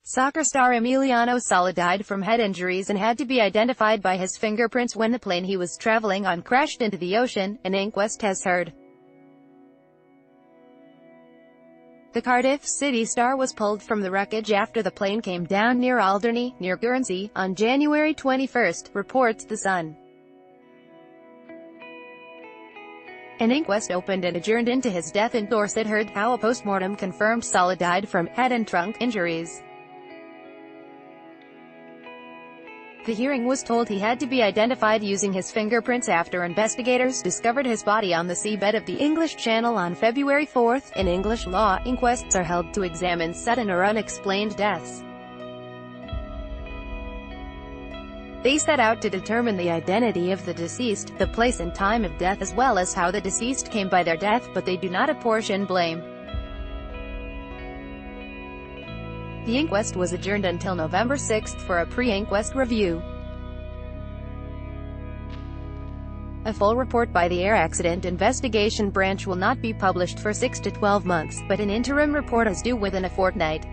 Soccer star Emiliano Sala died from head injuries and had to be identified by his fingerprints when the plane he was traveling on crashed into the ocean, an inquest has heard. The Cardiff City star was pulled from the wreckage after the plane came down near Alderney, near Guernsey, on January 21, reports The Sun. An inquest opened and adjourned into his death in Dorset heard how a post-mortem confirmed Sala died from head and trunk injuries. The hearing was told he had to be identified using his fingerprints after investigators discovered his body on the seabed of the English Channel on February 4. In English law, inquests are held to examine sudden or unexplained deaths. They set out to determine the identity of the deceased, the place and time of death as well as how the deceased came by their death, but they do not apportion blame. The inquest was adjourned until November 6 for a pre-inquest review. A full report by the Air Accident Investigation Branch will not be published for 6 to 12 months, but an interim report is due within a fortnight.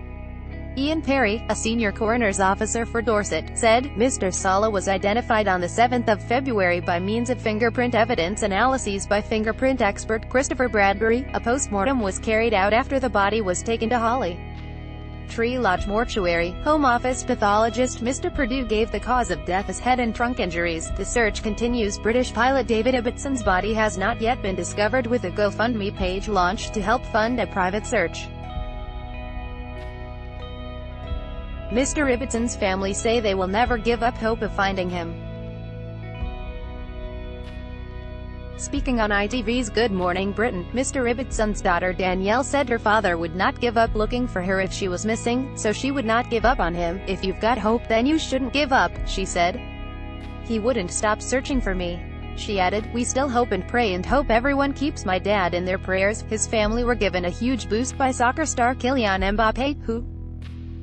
Ian Perry, a senior coroner's officer for Dorset, said, Mr. Sala was identified on the 7th of February by means of fingerprint evidence analyses by fingerprint expert Christopher Bradbury. A post-mortem was carried out after the body was taken to Holly Tree Lodge Mortuary. Home Office pathologist Mr. Purdue gave the cause of death as head and trunk injuries. The search continues. British pilot David Ibbetson's body has not yet been discovered, with a GoFundMe page launched to help fund a private search. Mr. Ibbetson's family say they will never give up hope of finding him. Speaking on ITV's Good Morning Britain, Mr. Ibbetson's daughter Danielle said her father would not give up looking for her if she was missing, so she would not give up on him. If you've got hope, then you shouldn't give up, she said. He wouldn't stop searching for me. She added, we still hope and pray and hope everyone keeps my dad in their prayers. His family were given a huge boost by soccer star Kylian Mbappé, who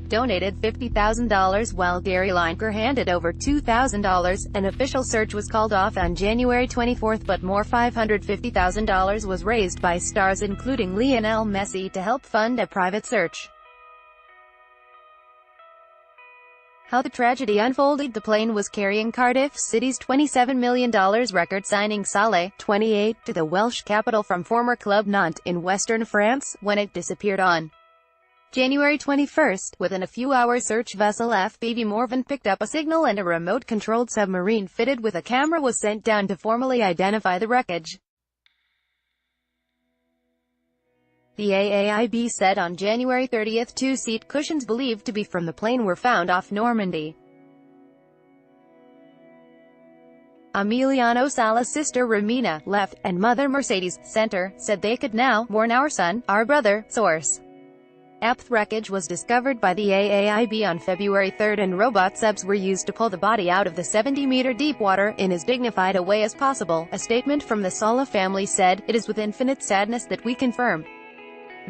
donated $50,000 while Gary Lineker handed over $2,000. An official search was called off on January 24, but more $550,000 was raised by stars including Lionel Messi to help fund a private search. How the tragedy unfolded. The plane was carrying Cardiff City's $27 million record signing Sala, 28, to the Welsh capital from former club Nantes, in western France, when it disappeared on January 21. Within a few hours, search vessel FBV Morvan picked up a signal and a remote-controlled submarine fitted with a camera was sent down to formally identify the wreckage. The AAIB said on January 30 two-seat cushions believed to be from the plane were found off Normandy. Emiliano Sala's sister Romina, left, and mother Mercedes, center, said they could now mourn our son, our brother. Source. The wreckage was discovered by the AAIB on February 3 and robot subs were used to pull the body out of the 70-meter deep water, in as dignified a way as possible. A statement from the Sala family said, it is with infinite sadness that we confirm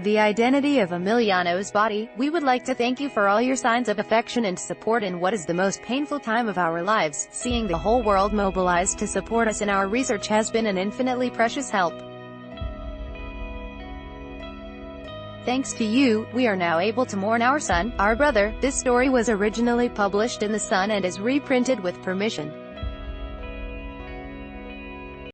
the identity of Emiliano's body. We would like to thank you for all your signs of affection and support in what is the most painful time of our lives. Seeing the whole world mobilized to support us in our research has been an infinitely precious help. Thanks to you, we are now able to mourn our son, our brother. This story was originally published in The Sun and is reprinted with permission.